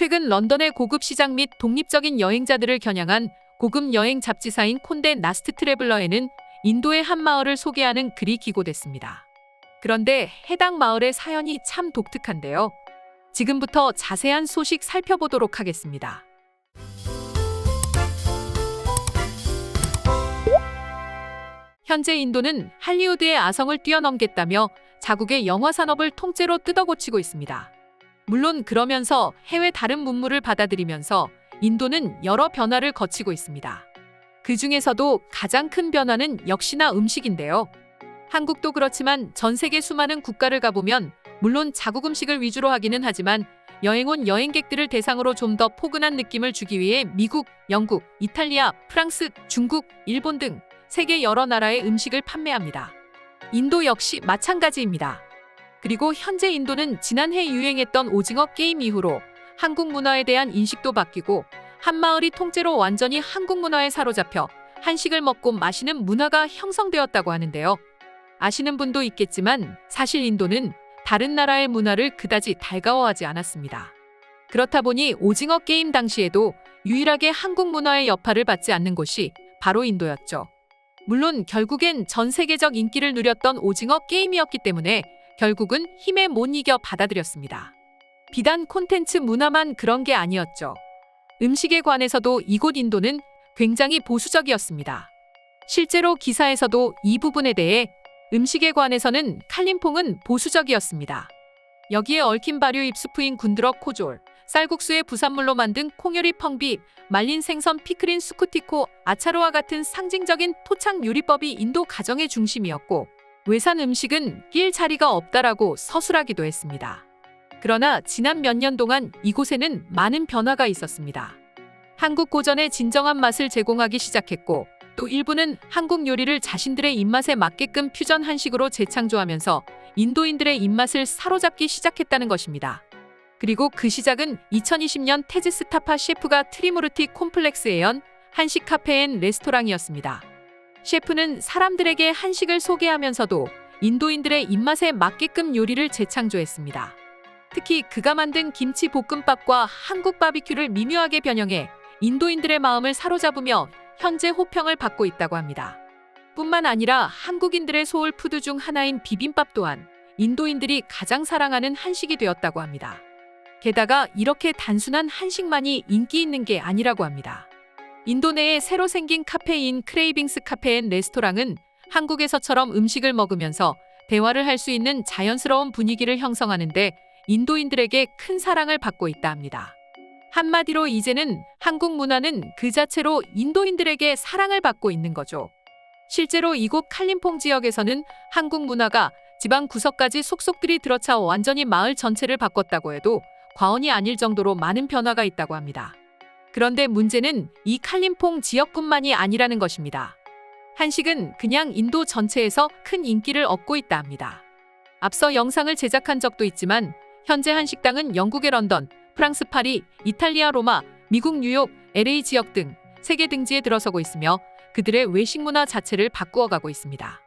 최근 런던의 고급 시장 및 독립적인 여행자들을 겨냥한 고급 여행 잡지사인 콘데 나스트 트래블러에는 인도의 한 마을을 소개하는 글이 기고됐습니다. 그런데 해당 마을의 사연이 참 독특한데요. 지금부터 자세한 소식 살펴보도록 하겠습니다. 현재 인도는 할리우드의 아성을 뛰어넘겠다며 자국의 영화 산업을 통째로 뜯어고치고 있습니다. 물론 그러면서 해외 다른 문물을 받아들이면서 인도는 여러 변화를 거치고 있습니다. 그 중에서도 가장 큰 변화는 역시나 음식인데요. 한국도 그렇지만 전 세계 수많은 국가를 가보면 물론 자국 음식을 위주로 하기는 하지만 여행 온 여행객들을 대상으로 좀 더 포근한 느낌을 주기 위해 미국, 영국, 이탈리아, 프랑스, 중국, 일본 등 세계 여러 나라의 음식을 판매합니다. 인도 역시 마찬가지입니다. 그리고 현재 인도는 지난해 유행했던 오징어 게임 이후로 한국 문화에 대한 인식도 바뀌고 한 마을이 통째로 완전히 한국 문화에 사로잡혀 한식을 먹고 마시는 문화가 형성되었다고 하는데요. 아시는 분도 있겠지만 사실 인도는 다른 나라의 문화를 그다지 달가워하지 않았습니다. 그렇다 보니 오징어 게임 당시에도 유일하게 한국 문화의 여파를 받지 않는 곳이 바로 인도였죠. 물론 결국엔 전 세계적 인기를 누렸던 오징어 게임이었기 때문에 결국은 힘에 못 이겨 받아들였습니다. 비단 콘텐츠 문화만 그런 게 아니었죠. 음식에 관해서도 이곳 인도는 굉장히 보수적이었습니다. 실제로 기사에서도 이 부분에 대해 음식에 관해서는 칼림퐁은 보수적이었습니다. 여기에 얽힌 발효 잎수프인 군드럭 코졸, 쌀국수의 부산물로 만든 콩요리 펑비, 말린 생선 피클인 수쿠티코, 아차로와 같은 상징적인 토착 요리법이 인도 가정의 중심이었고 외산 음식은 낄 자리가 없다라고 서술하기도 했습니다. 그러나 지난 몇 년 동안 이곳에는 많은 변화가 있었습니다. 한국 고전의 진정한 맛을 제공하기 시작했고 또 일부는 한국 요리를 자신들의 입맛에 맞게끔 퓨전 한식으로 재창조하면서 인도인들의 입맛을 사로잡기 시작했다는 것입니다. 그리고 그 시작은 2020년 테즈스타파 셰프가 트리무르티 콤플렉스에 연 한식 카페 앤 레스토랑이었습니다. 셰프는 사람들에게 한식을 소개하면서도 인도인들의 입맛에 맞게끔 요리를 재창조했습니다. 특히 그가 만든 김치 볶음밥과 한국 바비큐를 미묘하게 변형해 인도인들의 마음을 사로잡으며 현재 호평을 받고 있다고 합니다. 뿐만 아니라 한국인들의 소울푸드 중 하나인 비빔밥 또한 인도인들이 가장 사랑하는 한식이 되었다고 합니다. 게다가 이렇게 단순한 한식만이 인기 있는 게 아니라고 합니다. 인도 내에 새로 생긴 카페인 크레이빙스 카페 앤 레스토랑은 한국에서처럼 음식을 먹으면서 대화를 할 수 있는 자연스러운 분위기를 형성하는데 인도인들에게 큰 사랑을 받고 있다 합니다. 한마디로 이제는 한국 문화는 그 자체로 인도인들에게 사랑을 받고 있는 거죠. 실제로 이곳 칼림퐁 지역에서는 한국 문화가 지방 구석까지 속속들이 들어차 완전히 마을 전체를 바꿨다고 해도 과언이 아닐 정도로 많은 변화가 있다고 합니다. 그런데 문제는 이 칼림퐁 지역뿐만이 아니라는 것입니다. 한식은 그냥 인도 전체에서 큰 인기를 얻고 있다 합니다. 앞서 영상을 제작한 적도 있지만 현재 한식당은 영국의 런던, 프랑스 파리, 이탈리아 로마, 미국 뉴욕, LA 지역 등 세계 등지에 들어서고 있으며 그들의 외식 문화 자체를 바꾸어가고 있습니다.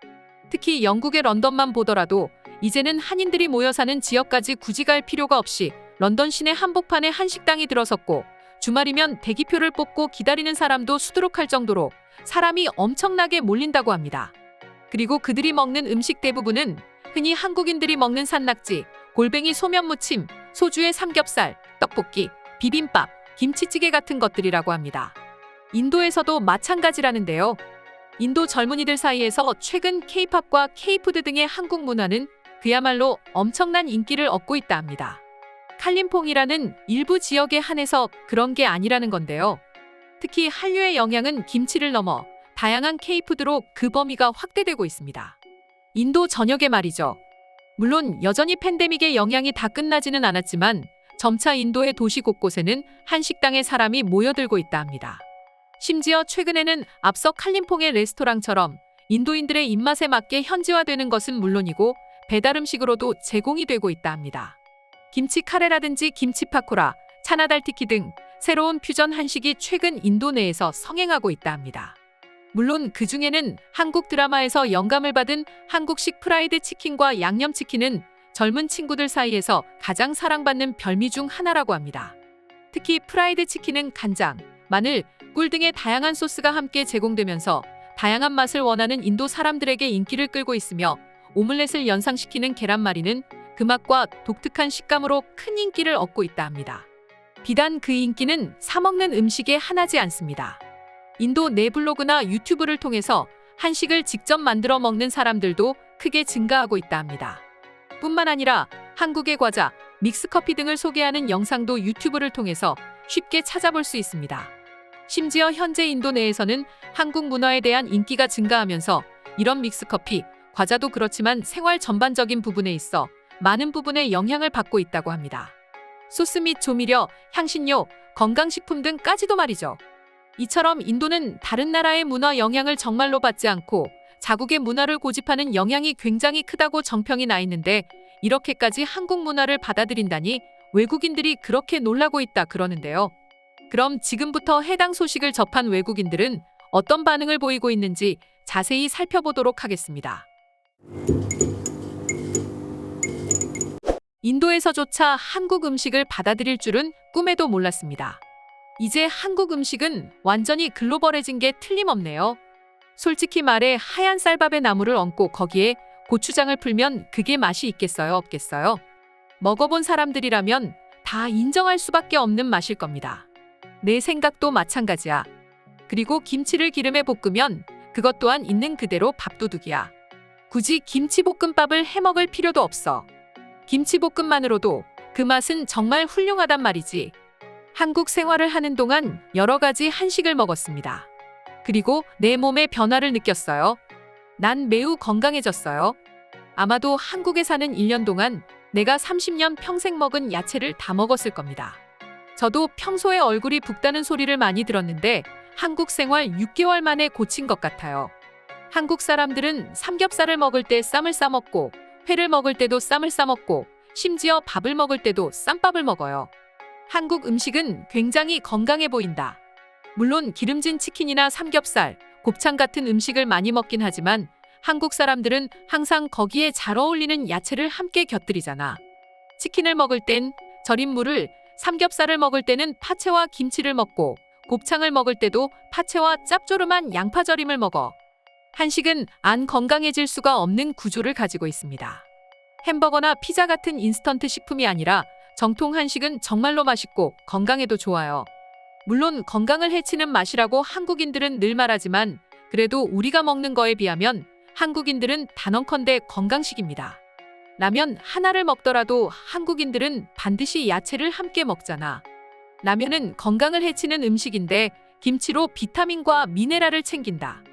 특히 영국의 런던만 보더라도 이제는 한인들이 모여 사는 지역까지 굳이 갈 필요가 없이 런던 시내 한복판에 한식당이 들어섰고 주말이면 대기표를 뽑고 기다리는 사람도 수두룩할 정도로 사람이 엄청나게 몰린다고 합니다. 그리고 그들이 먹는 음식 대부분은 흔히 한국인들이 먹는 산낙지, 골뱅이 소면 무침, 소주에 삼겹살, 떡볶이, 비빔밥, 김치찌개 같은 것들이라고 합니다. 인도에서도 마찬가지라는데요. 인도 젊은이들 사이에서 최근 K-팝과 K-푸드 등의 한국 문화는 그야말로 엄청난 인기를 얻고 있다 합니다. 칼림퐁이라는 일부 지역에 한해서 그런 게 아니라는 건데요. 특히 한류의 영향은 김치를 넘어 다양한 K-푸드로 그 범위가 확대되고 있습니다. 인도 전역에 말이죠. 물론 여전히 팬데믹의 영향이 다 끝나지는 않았지만 점차 인도의 도시 곳곳에는 한식당에 사람이 모여들고 있다 합니다. 심지어 최근에는 앞서 칼림퐁의 레스토랑처럼 인도인들의 입맛에 맞게 현지화되는 것은 물론이고 배달 음식으로도 제공이 되고 있다 합니다. 김치 카레라든지 김치 파코라, 차나달티키 등 새로운 퓨전 한식이 최근 인도 내에서 성행하고 있다 합니다. 물론 그 중에는 한국 드라마에서 영감을 받은 한국식 프라이드 치킨과 양념치킨은 젊은 친구들 사이에서 가장 사랑받는 별미 중 하나라고 합니다. 특히 프라이드 치킨은 간장, 마늘, 꿀 등의 다양한 소스가 함께 제공되면서 다양한 맛을 원하는 인도 사람들에게 인기를 끌고 있으며 오믈렛을 연상시키는 계란말이는 그 맛과 독특한 식감으로 큰 인기를 얻고 있다 합니다. 비단 그 인기는 사 먹는 음식에 한하지 않습니다. 인도 내 블로그나 유튜브를 통해서 한식을 직접 만들어 먹는 사람들도 크게 증가하고 있다 합니다. 뿐만 아니라 한국의 과자, 믹스커피 등을 소개하는 영상도 유튜브를 통해서 쉽게 찾아볼 수 있습니다. 심지어 현재 인도 내에서는 한국 문화에 대한 인기가 증가하면서 이런 믹스커피, 과자도 그렇지만 생활 전반적인 부분에 있어 많은 부분에 영향을 받고 있다고 합니다. 소스 및 조미료, 향신료, 건강식품 등까지도 말이죠. 이처럼 인도는 다른 나라의 문화 영향을 정말로 받지 않고 자국의 문화를 고집하는 영향이 굉장히 크다고 정평이 나 있는데 이렇게까지 한국 문화를 받아들인다니 외국인들이 그렇게 놀라고 있다 그러는데요. 그럼 지금부터 해당 소식을 접한 외국인들은 어떤 반응을 보이고 있는지 자세히 살펴보도록 하겠습니다. 인도에서조차 한국 음식을 받아들일 줄은 꿈에도 몰랐습니다. 이제 한국 음식은 완전히 글로벌해진 게 틀림없네요. 솔직히 말해 하얀 쌀밥에 나물을 얹고 거기에 고추장을 풀면 그게 맛이 있겠어요, 없겠어요? 먹어본 사람들이라면 다 인정할 수밖에 없는 맛일 겁니다. 내 생각도 마찬가지야. 그리고 김치를 기름에 볶으면 그것 또한 있는 그대로 밥도둑이야. 굳이 김치볶음밥을 해먹을 필요도 없어. 김치볶음만으로도 그 맛은 정말 훌륭하단 말이지. 한국 생활을 하는 동안 여러 가지 한식을 먹었습니다. 그리고 내 몸의 변화를 느꼈어요. 난 매우 건강해졌어요. 아마도 한국에 사는 1년 동안 내가 30년 평생 먹은 야채를 다 먹었을 겁니다. 저도 평소에 얼굴이 붓다는 소리를 많이 들었는데 한국 생활 6개월 만에 고친 것 같아요. 한국 사람들은 삼겹살을 먹을 때 쌈을 싸먹고 회를 먹을 때도 쌈을 싸먹고 심지어 밥을 먹을 때도 쌈밥을 먹어요. 한국 음식은 굉장히 건강해 보인다. 물론 기름진 치킨이나 삼겹살, 곱창 같은 음식을 많이 먹긴 하지만 한국 사람들은 항상 거기에 잘 어울리는 야채를 함께 곁들이잖아. 치킨을 먹을 땐 절인 무를, 삼겹살을 먹을 때는 파채와 김치를 먹고 곱창을 먹을 때도 파채와 짭조름한 양파절임을 먹어. 한식은 안 건강해질 수가 없는 구조를 가지고 있습니다. 햄버거나 피자 같은 인스턴트 식품이 아니라 정통 한식은 정말로 맛있고 건강에도 좋아요. 물론 건강을 해치는 맛이라고 한국인들은 늘 말하지만 그래도 우리가 먹는 거에 비하면 한국인들은 단언컨대 건강식입니다. 라면 하나를 먹더라도 한국인들은 반드시 야채를 함께 먹잖아. 라면은 건강을 해치는 음식인데 김치로 비타민과 미네랄을 챙긴다.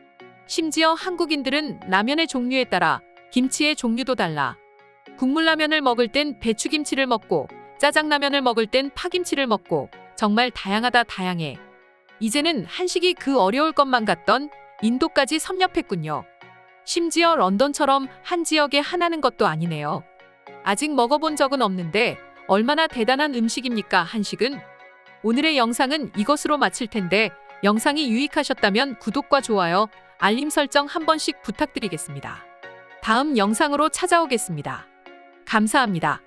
심지어 한국인들은 라면의 종류에 따라 김치의 종류도 달라. 국물라면을 먹을 땐 배추김치를 먹고 짜장라면을 먹을 땐 파김치를 먹고 정말 다양해. 이제는 한식이 그 어려울 것만 같던 인도까지 섭렵했군요. 심지어 런던처럼 한 지역에 하나는 것도 아니네요. 아직 먹어본 적은 없는데 얼마나 대단한 음식입니까, 한식은? 오늘의 영상은 이것으로 마칠 텐데 영상이 유익하셨다면 구독과 좋아요, 알림 설정 한 번씩 부탁드리겠습니다. 다음 영상으로 찾아오겠습니다. 감사합니다.